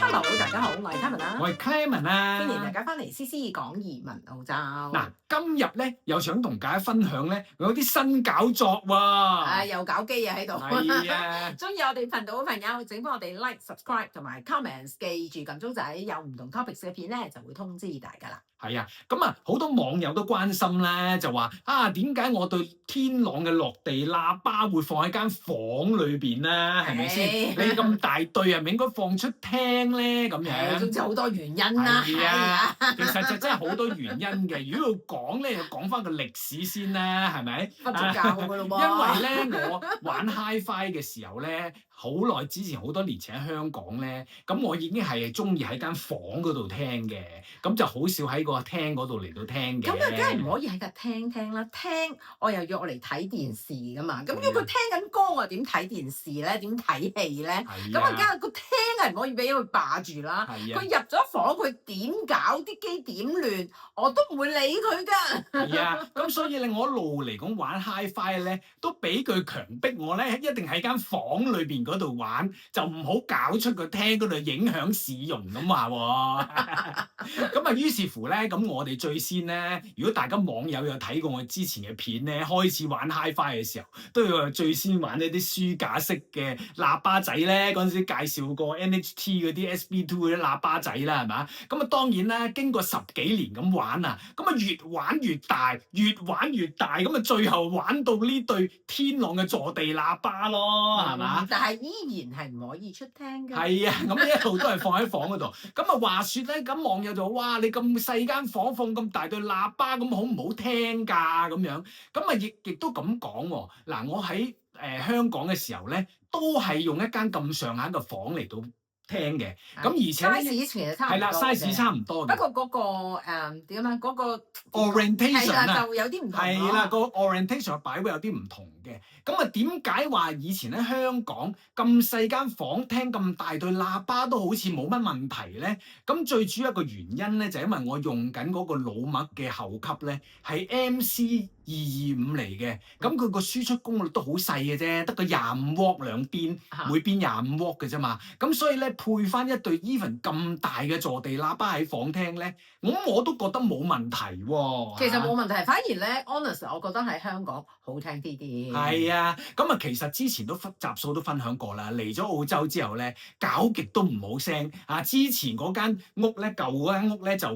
Hello，大家好，我係 Carmen 啦，我係 Clement 歡迎大啊！家翻嚟 CC 講移民澳洲。嗱，今日咧又想同大家分享咧，有啲新搞作喎。又搞基啊喺度。係啊，中意我哋頻道嘅朋友，請幫我哋 like、subscribe 同埋 comments，記住撳鐘仔，有唔同 topics 嘅片咧就會通知大家啦。係啊，咁啊好多網友都關心咧，就話啊點解我對天朗嘅落地喇叭會放喺間房裏邊咧？係咪先？你咁大對，係咪應該放出廳咧？咁樣。總之好多原因啦。係啊，其實就真係好多原因嘅。如果要講咧，要講翻個歷史先啦，係咪？瞓咗覺㗎咯喎。因為咧，我玩 HiFi 嘅時候咧，好耐之前，好多年前喺香港咧，咁我已經係中意喺間房嗰度聽嘅，咁就好少喺個廳嗰度嚟到聽嘅。咁啊，梗係唔可以喺個廳聽啦，廳我又約我嚟睇電視噶嘛。咁如果佢聽緊歌，我點睇電視咧？點睇戲咧？咁啊，梗係個廳係唔可以俾佢霸住啦。佢入咗房，佢點搞啲機點亂，我都唔會理佢㗎。係啊，咁所以咧，我一路嚟講玩 HiFi 咧，都俾佢強迫我咧，一定喺間房裏邊嗰度玩，就唔好搞出個廳嗰度影響市容咁話喎。咁啊，於是乎咧，咁我哋最先咧，如果大家網友有睇過我之前嘅片咧，開始玩 HiFi 嘅時候，都要最先玩一啲書架式嘅喇叭仔咧。嗰陣時介紹過 NHT 嗰啲 SB2 嗰啲喇叭仔啦，係嘛？咁啊，當然啦，經過10幾年咁玩啊，咁啊越玩越大，越玩越大，咁啊最後玩到呢對天朗嘅坐地喇叭咯，係嘛？但係依然係唔可以出廳㗎。係啊，咁一路都係放喺房嗰度。咁啊話説咧，咁網友就話：哇，你咁細間房放咁大對喇叭，咁好唔好聽㗎？咁樣，咁啊亦都咁講喎。嗱，我喺香港嘅時候咧，都係用一間咁上下嘅房嚟到聽嘅。咁而且咧，size 其實差唔多係啦，size 差唔多嘅。不過嗰個點啊？嗰個 orientation 啊，就有啲唔同。係啦，個 orientation 擺會有啲唔同嘅。咁啊，點解話以前喺香港咁細間房聽咁大對喇叭都好似冇乜問題咧？咁最主要一個原因咧，就係因為我用緊嗰個老麥嘅後級咧，係 MC225嚟嘅。咁佢個輸出功率都好細嘅啫，得個25W兩邊，每邊25W嘅啫嘛。咁所以咧，配翻一對 even 咁大嘅坐地喇叭喺房聽咧，咁我都覺得冇問題喎。其實冇問題，反而咧 honest，我覺得喺香港好聽啲啲。係啊，咁啊，其實之前都集數都分享過啦。嚟咗澳洲之後咧，搞極都唔好聲啊！之前嗰間屋咧，舊嗰間屋咧就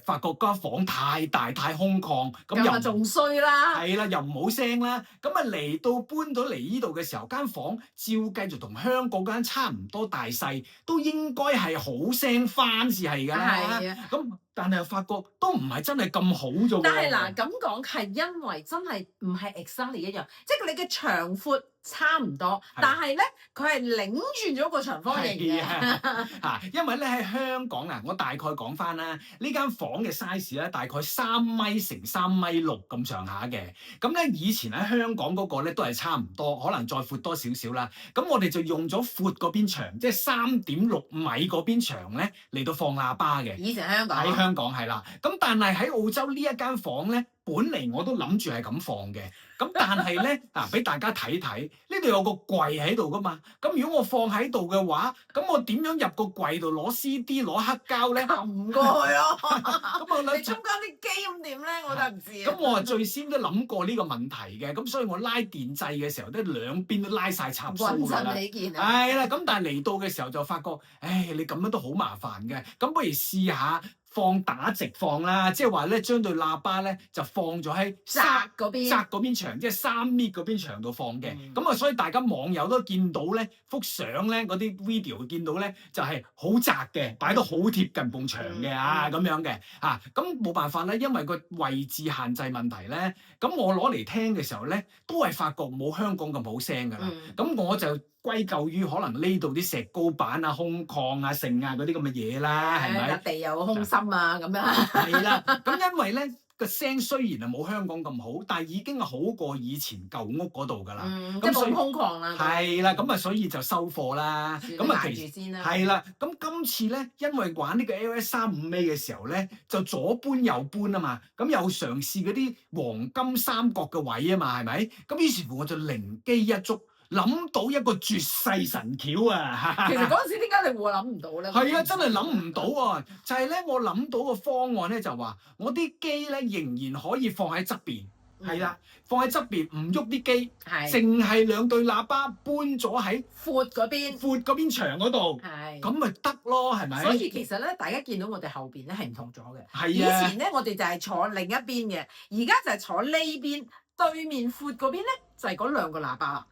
發覺間房太大太空曠，咁又仲衰啦。係啦，又唔好聲啦。咁啊嚟到搬到嚟呢度嘅時候，間房照繼續同香港嗰間差唔多大細，都應該係好聲翻至係㗎啦。係啊。咁但係又發覺都唔係真係咁好啫喎。但係嗱，咁講係因為真係唔係 exactly 一樣，即係你嘅長闊差唔多，但係咧佢係擰轉咗個長方形嘅。嚇，因為咧喺香港啊，我大概講翻啦，呢間房嘅 size 咧大概3米乘3.6米咁上下嘅。咁咧以前喺香港嗰個咧都係差唔多，可能再闊多少少啦。咁我哋就用咗闊嗰邊牆，即係3.6米嗰邊牆咧嚟到放喇叭嘅。以前香港喺香港係啦，咁但係喺澳洲呢一間房咧，本嚟我都諗住係咁放嘅，咁但係咧俾大家睇睇，呢度有個櫃喺度噶嘛，咁如果我放喺度嘅話，咁我點樣入個櫃度攞 CD 攞黑膠咧？撳過去咯。咁我諗你中間啲機咁點咧？我就唔知啊。咁我最先都諗過呢個問題嘅，咁所以我拉電掣嘅時候咧，兩邊都拉晒插蘇㗎啦。穩陣起見啊。係啦，咁但係嚟到嘅時候就發覺，唉，你咁樣都好麻煩嘅，咁不如試下放打直放啦，即係話咧將對喇叭咧就放咗喺窄嗰邊牆，即係3米嗰邊牆度放嘅。咁啊，所以大家網友都見到咧幅相咧嗰啲 video 見到咧就係好窄嘅，擺得好貼近埲牆嘅咁樣嘅嚇。咁冇辦法啦，因為個位置限制問題咧。咁我攞嚟聽嘅時候咧，都係發覺冇香港咁好聲㗎啦。咁我就歸咎於可能呢度啲石膏板啊、空曠啊、剩啊嗰啲咁嘅嘢啦，係咪？地有空心啊咁樣。係啦，咁因為咧個聲雖然係冇香港咁好，但係已經係好過以前舊屋嗰度㗎啦。即係冇空曠啦。係啦，咁啊所以就收貨啦。咁啊其實係啦，咁今次咧，因為玩呢個 LS35A 嘅時候咧，就左搬右搬啊嘛，咁又嘗試嗰啲黃金三角嘅位啊嘛，係咪？咁於是乎我就靈機一觸。諗到一個絕世神橋啊！其實嗰陣時點解你會諗唔到咧？係啊，真係諗唔到喎！就係咧，我諗到個方案咧，就話我啲機咧仍然可以放喺側邊，係啦，放喺側邊唔喐啲機，淨係兩對喇叭搬咗喺闊嗰邊牆嗰度，咁咪得咯，係咪？所以其實咧，大家見到我哋後邊咧係唔同咗嘅。係啊，以前咧我哋就係坐另一邊嘅，而家就係坐呢邊，對面闊嗰邊咧就係嗰兩個喇叭啦。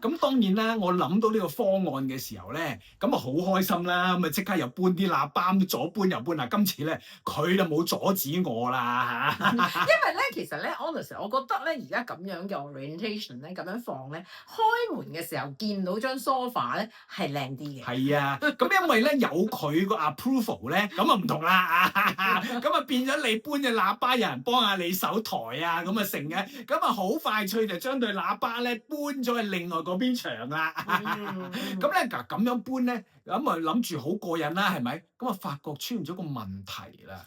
咁當然啦，我諗到呢個方案嘅時候咧，咁啊好開心啦，咁啊即刻又搬啲喇叭，左搬右搬啦。今次咧佢就冇阻止我啦嚇。因為咧，其實咧，honestly，我覺得咧，而家咁樣嘅 orientation 咧，咁樣放咧，開門嘅時候見到張 sofa 咧係靚啲嘅。係啊，咁因為咧有佢個 approval 咧，咁啊唔同啦啊，咁啊變咗你搬隻喇叭，有人幫下你手抬啊，咁啊成嘅，咁啊好快脆就將對喇叭咧搬咗去另外嗰邊牆啦。咁咧嗱咁樣搬咧，咁啊諗住好過癮啦，係咪？咁啊發覺出現咗個問題啦。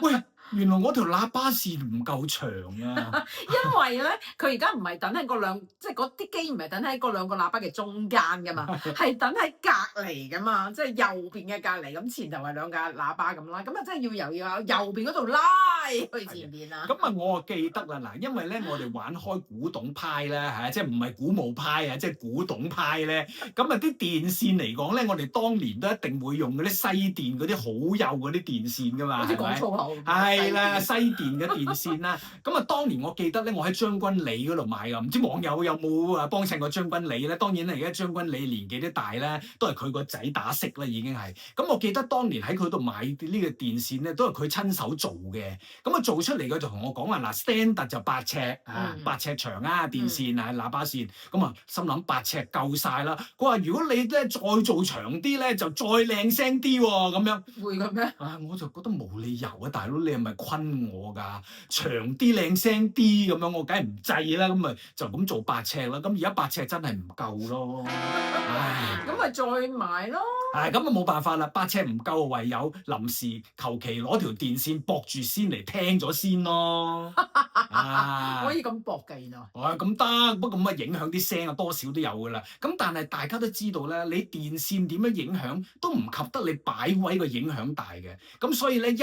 喂！原來我條喇叭線唔夠長啊！因為咧，佢而家唔係等喺嗰兩，即係嗰啲機唔係等喺嗰兩個喇叭嘅中間噶嘛，係等喺隔離噶嘛，即係右邊嘅隔離，咁前頭係兩架喇叭咁啦，咁啊真係要由右邊嗰度拉去前邊啊！咁啊，我啊記得啦，嗱，因為咧我哋玩開古董派啦嚇，即係唔係古墓派啊，即係古董派咧，咁啊啲電線嚟講咧，我哋當年都一定會用嗰啲西電嗰啲好幼嗰啲電線噶嘛，好似講粗口。係啦，西電嘅電線啦，咁啊當年我記得咧，我喺將軍里嗰度買噶，唔知網友有冇啊幫襯過將軍里咧？當然咧，而家將軍里年紀都大咧，都係佢個仔打識啦，已經係。咁我記得當年喺佢度買呢個電線咧，都係佢親手做嘅。咁啊做出嚟佢就同我講話嗱，standard 就8尺啊，8尺長啊電線啊喇叭線，咁啊心諗8尺夠晒啦。佢話如果你咧再做長啲咧，就再靚聲啲喎，咁樣。會嘅咩？啊，我就覺得冇理由啊，大佬你係咪昆我㗎？長啲靚聲啲咁樣，我梗係唔制啦。咁咪就咁做8尺啦。咁而家8尺真係唔夠咯。唉，咁咪再買咯。唉，咁啊冇辦法啦，8尺唔夠，唯有臨時求其攞條電線駁住先嚟聽咗先咯。可以咁駁㗎原來。咁得，不過咁啊影響啲聲啊，多少都有㗎啦。咁但係大家都知道咧，你電線點樣影響都唔及得你擺位個影響大嘅。咁所以咧一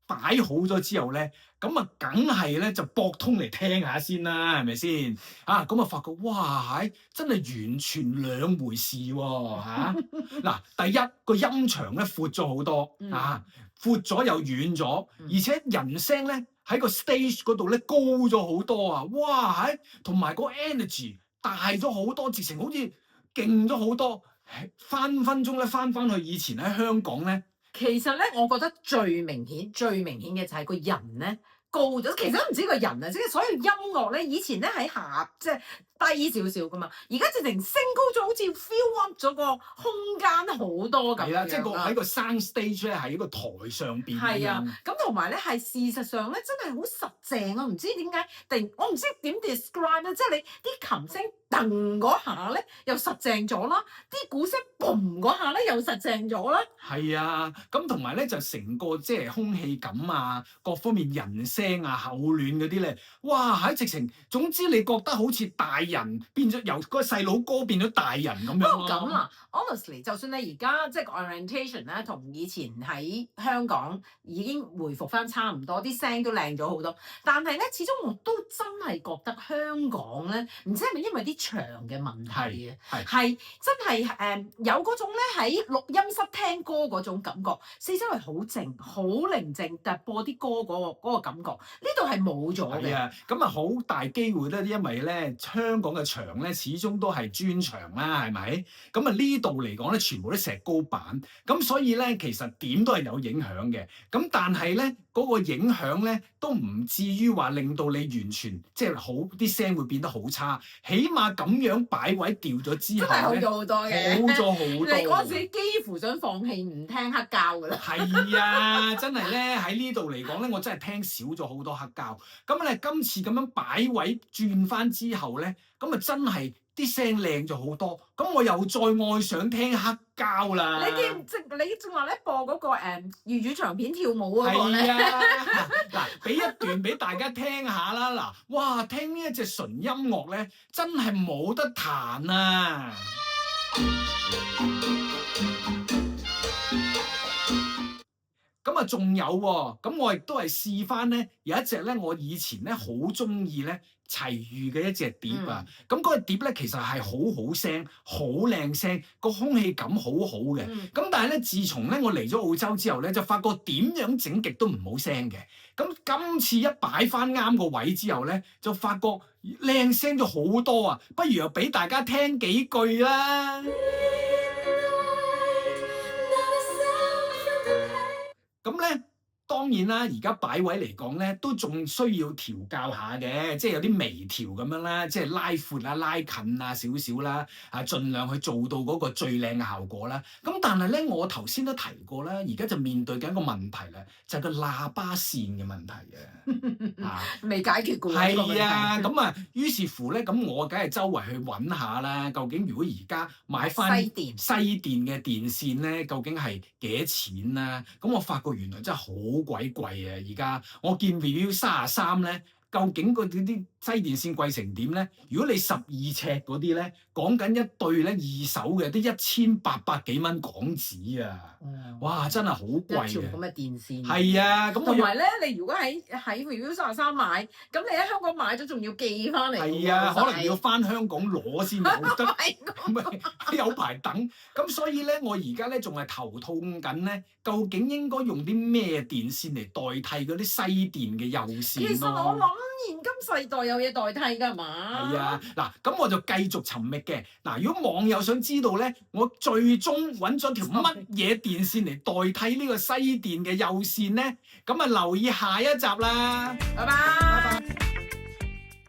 擺好咗之後咧，咁啊梗係咧就駁通嚟聽下先啦，係咪先？啊，咁啊發覺哇，真係完全兩回事喎嚇！嗱，第一個音場咧闊咗好多啊，闊咗又遠咗，而且人聲咧喺個 stage 嗰度咧高咗好多啊！哇，同埋個 energy 大咗好多，直情好似勁咗好多，分分鐘咧翻去以前喺香港咧。其實咧，我覺得最明顯嘅就係個人咧高咗。其實都唔止個人啊，即係所有音樂咧，以前咧喺下即係低少少噶嘛，而家直情升高咗，好似 fill up 咗個空間好多咁樣。係啦，即係喺個 sound stage 咧，喺個台上邊。係啊，咁同埋咧係事實上咧，真係好實淨啊！唔知點解，我唔知點 describe 咧，即係你啲琴聲噔嗰下咧又實淨咗啦，啲鼓聲嘣嗰下咧又實淨咗啦。係啊，咁同埋咧就成個即係空氣感啊，各方面人聲啊、厚暖嗰啲咧，哇！喺直情，總之你覺得好似大人變咗，由嗰個細佬哥變咗大人咁樣咯。不過咁啦，honestly，就算你而家即係個 orientation 咧，同以前喺香港已經回復翻差唔多，啲聲都靚咗好多。但係咧，始終我都真係覺得香港咧，唔知係咪因為啲牆嘅問題啊，係真係有嗰種咧喺錄音室聽歌嗰種感覺，四周圍好靜、好寧靜，但係播啲歌嗰個感覺，呢度係冇咗嘅。係啊，咁啊好大機會咧，因為咧香港嘅牆咧始終都係磚牆啦，係咪？咁啊呢度嚟講咧，全部都石膏板，咁所以咧其實點都係有影響嘅。咁但係咧嗰個影響咧都唔至於話令到你完全即係好啲聲會變得好差，起碼咁樣擺位調咗之後咧，真係好咗好多嘅，好咗好多。你嗰陣時幾乎想放棄唔聽黑膠㗎啦。係啊，真係咧喺呢度嚟講咧，我真係聽少咗好多黑膠。咁咧今次咁樣擺位轉翻之後咧，咁啊真係啲聲靚咗好多，咁我又再愛上聽黑膠啦。你正話咧播嗰個粵語長片跳舞嗰個咧？係啊，嗱，俾一段俾大家聽下啦。嗱，哇，聽呢一隻純音樂咧，真係冇得彈啊！咁啊，仲有喎，咁我亦都係試翻咧，有一隻咧，我以前咧好中意咧齊豫嘅一隻碟啊。咁嗰個碟咧其實係好好聲，好靚聲，個空氣感好好嘅。咁但係咧，自從咧我嚟咗澳洲之後咧，就發覺點樣整極都唔好聲嘅。咁今次一擺翻啱個位之後咧，就發覺靚聲咗好多啊！不如又俾大家聽幾句啦。咁咧，當然啦，而家擺位嚟講咧，都仲需要調教下嘅，即係有啲微調咁樣啦，即係拉闊啊、拉近啊少少啦，盡量去做到嗰個最靚嘅效果啦。咁但係咧，我頭先都提過啦，而家就面對緊一個問題啦，就係個喇叭線嘅問題嘅，未解決過。係啊，咁啊，於是乎咧，咁我梗係周圍去揾下啦，究竟如果而家買翻西電嘅電線咧，究竟係幾多錢啦？咁我發覺原來真係好鬼貴啊！而家我見 review 33咧，究竟嗰啲西電線貴成點咧？如果你12尺嗰啲咧，講緊一對咧二手嘅都1800幾蚊港紙啊！哇，真係好貴啊！一條咁嘅電線。係啊，咁同埋咧，你如果喺 review 33買，咁你喺香港買咗仲要寄翻嚟。係啊，可能要翻香港攞先有得，咁咪有排等。咁所以咧，我而家咧仲係頭痛緊咧，究竟應該用啲咩電線嚟代替嗰啲西電嘅有線咯？其實我諗現今世代有嘢代替㗎嘛。係啊，嗱，咁我就繼續尋覓嘅。嗱，如果網友想知道咧，我最終揾咗條乜嘢電線嚟代替呢個西電嘅有線咧，咁啊留意下一集啦。拜拜。